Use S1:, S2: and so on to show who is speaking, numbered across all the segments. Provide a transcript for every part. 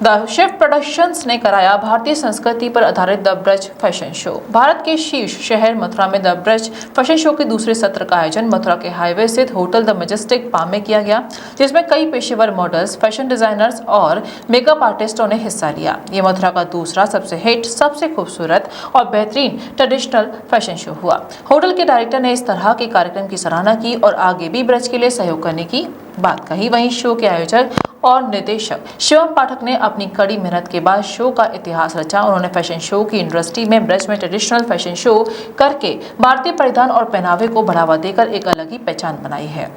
S1: The Shiv productions ने कराया भारतीय संस्कृति पर आधारित the Braj fashion show. Bharat के शीर्ष शहर मथुरा में द ब्रज फैशन शो के दूसरे सत्र का आयोजन मथुरा के हाईवे स्थित होटल द मैजेस्टिक पाम में किया गया, जिसमें कई पेशेवर मॉडल्स, फैशन डिजाइनर्स और मेकअप आर्टिस्टों ने हिस्सा लिया। ये मथुरा का दूसरा सबसे हिट, सबसे खूबसूरत और बेहतरीन ट्रेडिशनल फैशन शो हुआ। होटल के डायरेक्टर ने इस तरह के कार्यक्रम की सराहना की और आगे भी ब्रज के लिए सहयोग करने की बात कही। वहीं शो के आयोजक और निर्देशक शिवम पाठक ने अपनी कड़ी मेहनत के बाद शो का इतिहास रचा। उन्होंने फैशन शो की इंडस्ट्री में ब्रज में ट्रेडिशनल फैशन शो करके भारतीय परिधान और पहनावे को बढ़ावा देकर एक अलग ही पहचान बनाई है।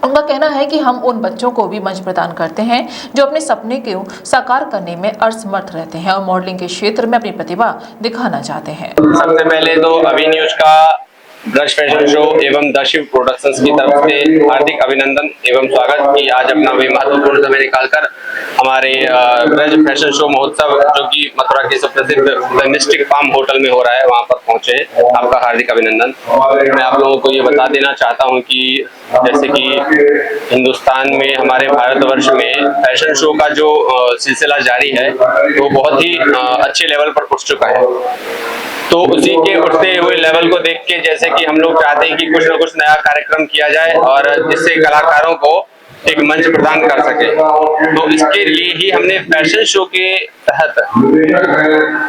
S1: उनका कहना है कि हम उन बच्चों को भी मंच प्रदान करते हैं जो अपने सपने को साकार करने में असमर्थ रहते हैं और मॉडलिंग के क्षेत्र में अपनी प्रतिभा दिखाना चाहते हैं।
S2: सबसे पहले तो अभी न्यूज का ब्रज फैशन शो एवं द शिव प्रोडक्शंस की तरफ से हार्दिक अभिनंदन एवं स्वागत कि आज अपना भी महत्वपूर्ण समय निकालकर हमारे ब्रज फैशन शो महोत्सव जो कि मथुरा के सुप्रसिद्ध द मिस्टिक फार्म होटल में हो रहा है, वहां पर पहुंचे हैं। आपका हार्दिक अभिनंदन। मैं आप लोगों को ये बता देना चाहता हूं कि जैसे कि हिंदुस्तान में, हमारे भारतवर्ष में फैशन शो का जो सिलसिला जारी है वो बहुत ही अच्छे लेवल पर उठ चुका है। तो उसी के उठते हुए लेवल को देख के जैसे कि हम लोग चाहते हैं कि कुछ न कुछ नया कार्यक्रम किया जाए और जिससे कलाकारों को एक मंच प्रदान कर सके। तो इसके लिए ही हमने फैशन शो के तहत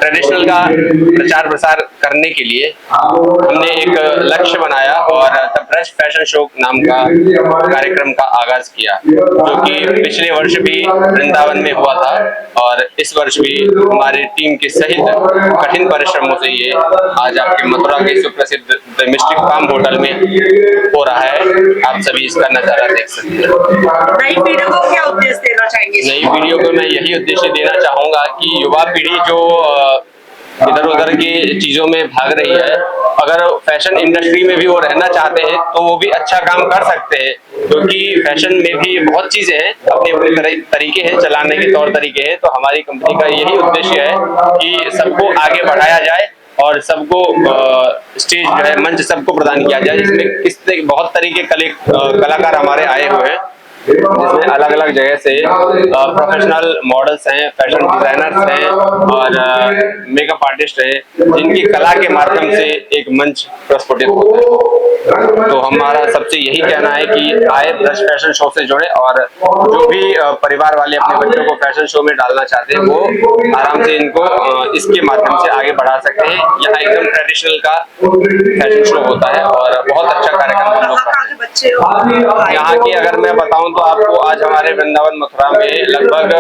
S2: ट्रेडिशनल का प्रचार प्रसार करने के लिए हमने एक लक्ष्य बनाया और द ब्रज फैशन शो नाम का कार्यक्रम का आगाज किया, जो कि पिछले वर्ष भी वृंदावन में हुआ था और इस वर्ष भी हमारी टीम के सहित कठिन परिश्रमों से ये आज आपके मथुरा के सुप्रसिद्ध द मिस्टिक फार्म होटल में हो रहा है। आप सभी इसका नजारा देख सकते हैं।
S3: नई पीढ़ी को क्या उद्देश्य देना चाहेंगे?
S2: नई पीढ़ियों को मैं यही उद्देश्य देना चाहूंगा कि युवा पीढ़ी जो इधर उधर की चीजों में भाग रही है, अगर फैशन इंडस्ट्री में भी वो रहना चाहते हैं तो वो भी अच्छा काम कर सकते हैं, क्योंकि फैशन में भी बहुत चीजें हैं, अपने अपने तरीके हैं, चलाने के तौर तरीके हैं। तो हमारी कंपनी का यही उद्देश्य है कि सबको आगे बढ़ाया जाए और सबको स्टेज जो है, मंच सबको प्रदान किया जाए, जिसमें बहुत तरीके कलाकार हमारे आए हुए हैं, जिसमें अलग अलग जगह से प्रोफेशनल मॉडल्स हैं, फैशन डिजाइनर्स हैं और मेकअप आर्टिस्ट हैं, जिनकी कला के माध्यम से एक मंच प्रस्फुटित होता है। तो हमारा सबसे यही कहना है कि आए ब्रज फैशन शो से जुड़े और जो भी परिवार वाले अपने बच्चों को फैशन शो में डालना चाहते हैं वो आराम से इनको इसके माध्यम से आगे बढ़ा सकते हैं। यहाँ एकदम ट्रेडिशनल का फैशन शो होता है और बहुत अच्छा कार्यक्रम हम लोग करते हैं। यहाँ की अगर मैं बताऊं तो आपको आज हमारे वृंदावन मथुरा में लगभग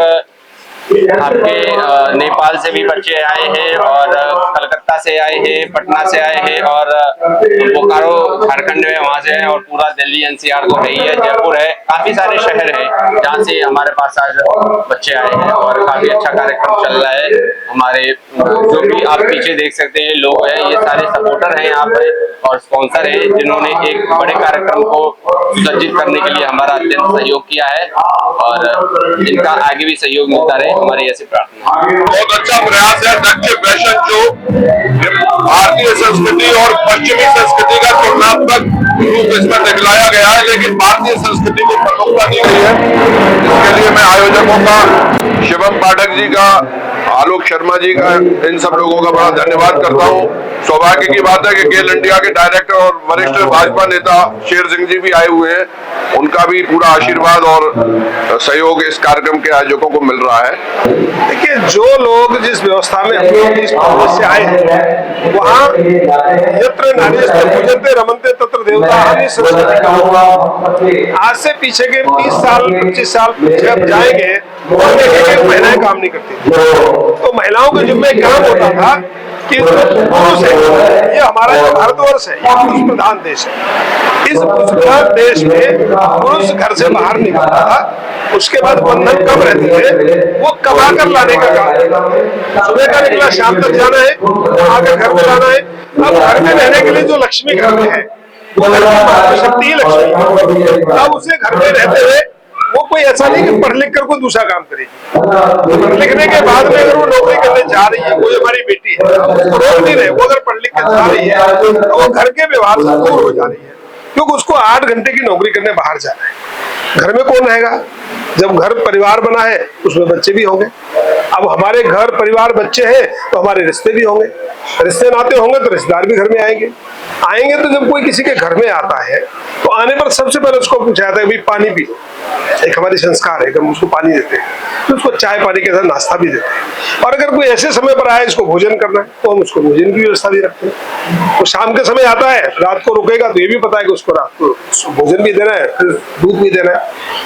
S2: आपके नेपाल से भी बच्चे आए हैं और कलकत्ता से आए हैं, पटना से आए हैं और बोकारो झारखंड में वहां से हैं और पूरा दिल्ली एनसीआर तो है ही है, जयपुर है, काफी सारे शहर हैं जहाँ से हमारे पास आज बच्चे आए हैं और काफी अच्छा कार्यक्रम चल रहा है। हमारे जो भी आप पीछे देख सकते हैं लोग हैं, ये सारे सपोर्टर हैं यहाँ पे और स्पॉन्सर हैं, जिन्होंने एक बड़े कार्यक्रम को सुसज्जित करने के लिए हमारा अत्यंत सहयोग किया है और इनका आगे भी सहयोग मिलता रहे, हमारी ऐसी प्रार्थना।
S4: बहुत अच्छा प्रयास है। दक्षिण फैशन शो भारतीय संस्कृति और पश्चिमी संस्कृति का तुलनात्मक रूप इसमें दिखलाया गया है, लेकिन भारतीय संस्कृति को प्रमुखता दी गई है। इसके लिए मैं आयोजकों का, शिवम पाठक जी का, आलोक शर्मा जी का, इन सब लोगों का बड़ा धन्यवाद करता हूँ। सौभाग्य की बात है कि गेल इंडिया के डायरेक्टर और वरिष्ठ भाजपा नेता शेर सिंह जी भी आए हुए हैं, उनका भी पूरा आशीर्वाद और सहयोग इस कार्यक्रम के आयोजकों को मिल रहा है।
S5: देखिए, जो लोग जिस व्यवस्था में हम लोग इस प्रदेश से आए हैं, वहाँ यत्र नार्यस्तु पूज्यन्ते रमन्ते तत्र देवताः संस्कृति का आज से पीछे के 30 साल 25 साल जब जाएंगे तो महिलाएं काम नहीं करती। तो महिलाओं के जिम्मे काम होता था कि पुरुष है, ये हमारा जो भारतवर्ष है, ये पुरुष प्रधान देश है। इस पुरुष प्रधान देश में पुरुष घर से बाहर निकलता था, उसके बाद बंधन कब रहते थे, वो कमा कर लाने का काम, सुबह का निकला शाम तक जाना है, आकर घर में लाना है। अब घर में रहने के लिए जो लक्ष्मी घर में है, वो घर की शक्ति लक्ष्मी, अब उसे घर में रहते हुए वो कोई ऐसा नहीं कि पढ़ लिख कर कोई दूसरा काम करेगी। पढ़ लिखने के बाद में अगर वो नौकरी करने जा रही है, कोई हमारी बेटी है, उसको रोक नहीं रहे, वो अगर पढ़ लिख कर जा रही है तो वो घर के व्यवहार से दूर हो जा रही है। क्योंकि उसको 8 घंटे की नौकरी करने बाहर जाना है। घर में कौन रहेगा? जब घर परिवार बना है उसमें बच्चे भी होंगे। अब हमारे घर परिवार बच्चे हैं तो हमारे रिश्ते भी होंगे, रिश्ते नाते होंगे तो रिश्तेदार भी घर में आएंगे। तो जब कोई किसी के घर में आता है तो आने पर सबसे पहले उसको पूछा जाता है भाई पानी पी लो। एक हमारी संस्कार है कि हम उसको पानी देते हैं, तो उसको चाय पानी के साथ नाश्ता भी देते हैं। और अगर कोई ऐसे समय पर आए इसको भोजन करना है तो हम उसको भोजन की व्यवस्था भी रखते हैं। वो शाम के समय आता है, रात को रुकेगा तो ये भी पता है कि उसको रात को भोजन भी देना है, फिर दूध भी देना है।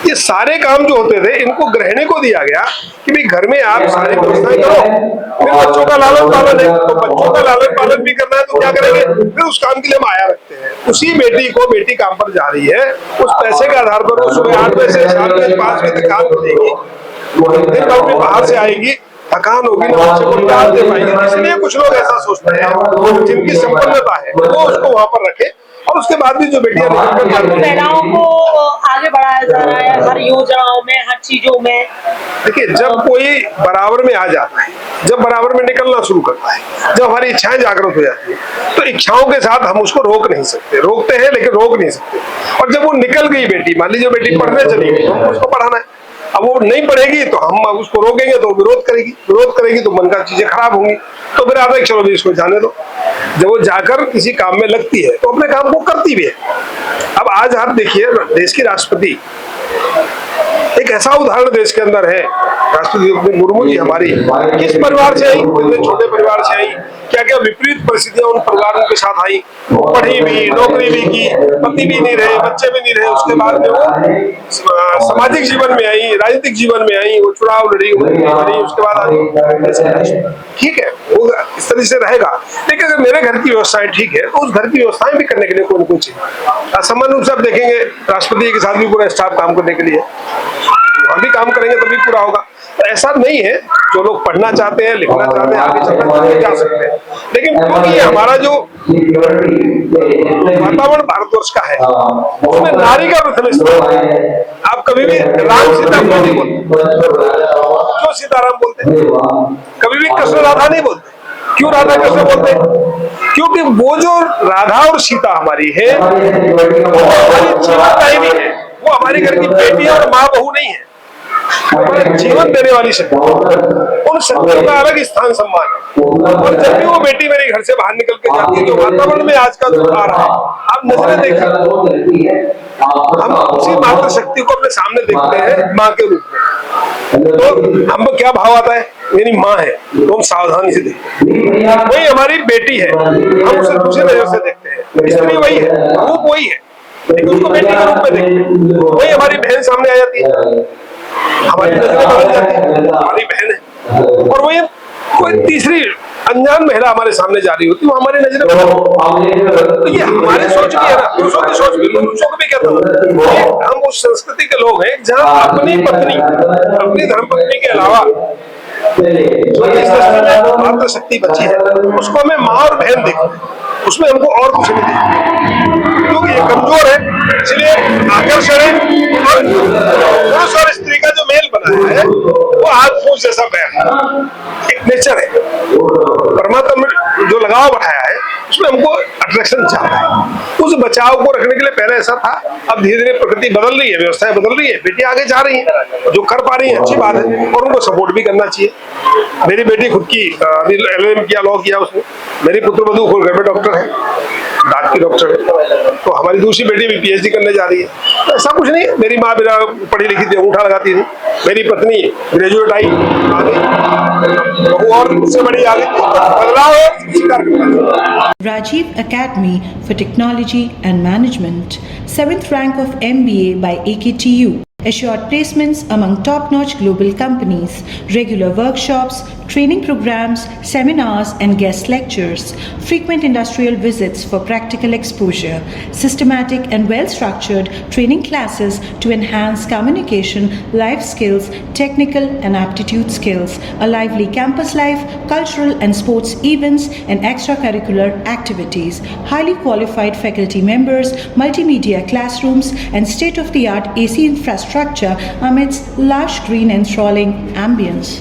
S5: ये सारे काम जो होते थे इनको गृहिणी को दिया गया कि भाई घर में आप सारी व्यवस्थाएं करो। फिर बच्चों का लालन पालन है तो बच्चों का लालन पालन भी करना है तो क्या करेंगे? फिर उस काम के लिए हम आया रखते हैं। उसी बेटी को, बेटी काम पर जा रही है, उस पैसे के आधार पर वो सुबह 8 बजे से शाम के 5 बजे तक काम करेगी, दिन भर में बाहर से आएगी, थकान होगी, बच्चे को डाल दे पाएगी। इसलिए कुछ लोग ऐसा सोचते हैं जिनकी संपन्नता है वो उसको वहां पर रखे, और उसके बाद भी जो बेटियां
S3: महिलाओं को आगे बढ़ाया जा रहा है हर योजनाओं में, हर चीजों में।
S5: देखिए, जब कोई बराबर में आ जाता है, जब बराबर में निकलना शुरू करता है, जब हमारी इच्छाएं जागृत हो जाती है, तो इच्छाओं के साथ हम उसको रोक नहीं सकते। रोकते हैं लेकिन रोक नहीं सकते। और जब वो निकल गई बेटी, मान लीजिए बेटी पढ़ने चली गई, हम उसको पढ़ाना है, अब वो नहीं पढ़ेगी तो हम उसको रोकेंगे तो विरोध करेगी तो मन का चीजें खराब होंगी, तो फिर आता है चलो भी इसको जाने दो। जब वो जाकर किसी काम में लगती है तो अपने काम को करती भी है। अब आज आप देखिए, देश की राष्ट्रपति, एक ऐसा उदाहरण देश के अंदर है, राष्ट्रपति मुर्मू जी हमारी किस परिवार से आई, इतने छोटे परिवार से आई, क्या क्या विपरीत परिस्थितियां उन परिवारों के साथ आई, पढ़ी भी, नौकरी भी की, पति भी नहीं रहे, बच्चे भी नहीं रहे, उसके बाद में वो सामाजिक जीवन में आई, राजनीतिक जीवन में आई, वो चुनाव लड़ी, उसके बाद आई। ठीक है, वो इस तरह से रहेगा, लेकिन अगर मेरे घर की व्यवस्थाएं ठीक है तो उस घर की व्यवस्थाएं भी करने के लिए कोई न कोई चाहिए। सामान्य रूप से आप देखेंगे राष्ट्रपति के साथ भी पूरा स्टाफ काम करने के लिए, हम भी काम करेंगे तभी पूरा होगा। तो ऐसा नहीं है, जो लोग पढ़ना चाहते हैं, लिखना चाहते हैं, आगे चलना चाहते हैं, जा सकते हैं, लेकिन क्योंकि हमारा जो वातावरण भारतवर्ष का है उसमें नारी का प्रथम स्थान है। आप कभी भी राम सीता को नहीं बोलते, क्यों सीताराम बोलते? कभी भी कृष्ण राधा नहीं बोलते, क्यों राधा कृष्ण बोलते? क्योंकि वो जो राधा और सीता हमारी है वो हमारी जीवन दायिनी है, वो हमारी घर की बेटी और माँ बहू नहीं है, हमारे जीवन देने वाली शक्ति। उन शक्तियों का अलग स्थान सम्मान है। और जब भी वो बेटी मेरे घर से बाहर निकल के जाती है, जो वातावरण में आज का आ रहा है, आप नजरें देखिए, हम उसी मातृ शक्ति को अपने सामने देखते हैं माँ के रूप में, तो हमको क्या भाव आता है? मेरी माँ है तो हम सावधानी से देखते हैं, वही हमारी बेटी है हम उसे दूसरी नजर से देखते हैं, स्त्री वही है, रूप वही है, लेकिन उसको बेटी के रूप में देखते हैं। वही हमारी बहन सामने आ जाती है, हमारी नजरें बदल जाती है, हमारी बहन है, और वही कोई तीसरी अनजान महिला हमारे सामने जा रही होती है, वो हमारी नजरें तो ये हमारी सोच भी है ना, पुरुषों की सोच भी, पुरुषों को भी कहता हूँ हम उस संस्कृति के लोग हैं जहाँ अपनी पत्नी, अपनी धर्मपत्नी के अलावा जो इस दृष्टि में मातृ शक्ति बची है उसको हमें माँ और बहन देखते हैं, उसमें हमको और कुछ नहीं देखते, क्योंकि ये कमजोर है, इसलिए आकर्षण है। और पुरुष और स्त्री का जो मेल बना है वो हाथ फूस जैसा पैर, एक नेचर है, परमात्मा में जो लगाव बढ़ाया है उसमें हमको अट्रैक्शन चाहता है। उस बचाव को रखने के लिए पहले ऐसा था, अब धीरे धीरे प्रकृति बदल रही है, व्यवस्थाएं बदल रही है, बेटी आगे जा रही है, जो कर पा रही है अच्छी बात है, और उनको सपोर्ट भी करना चाहिए। मेरी बेटी खुद की LLM किया, लॉ किया उसने, मेरी पुत्रवधू खुद घर में डॉक्टर है, दांत की डॉक्टर है, तो हमारी दूसरी बेटी भी PhD करने जा रही है। तो ऐसा कुछ नहीं, मेरी माँ बिना पढ़ी लिखी थी, अंगूठा लगाती थी, मेरी पत्नी ग्रेजुएट आई, आ गई, वो और उससे बड़ी आ गई, बदलाव है, स्वीकार करना।
S6: Rajiv Academy for Technology and Management, 7th rank of MBA by AKTU. Assured placements among top-notch global companies, regular workshops, training programs, seminars and guest lectures, frequent industrial visits for practical exposure, systematic and well-structured training classes to enhance communication, life skills, technical and aptitude skills, a lively campus life, cultural and sports events and extracurricular activities, highly qualified faculty members, multimedia classrooms and state-of-the-art AC infrastructure amidst lush green and enthralling ambience.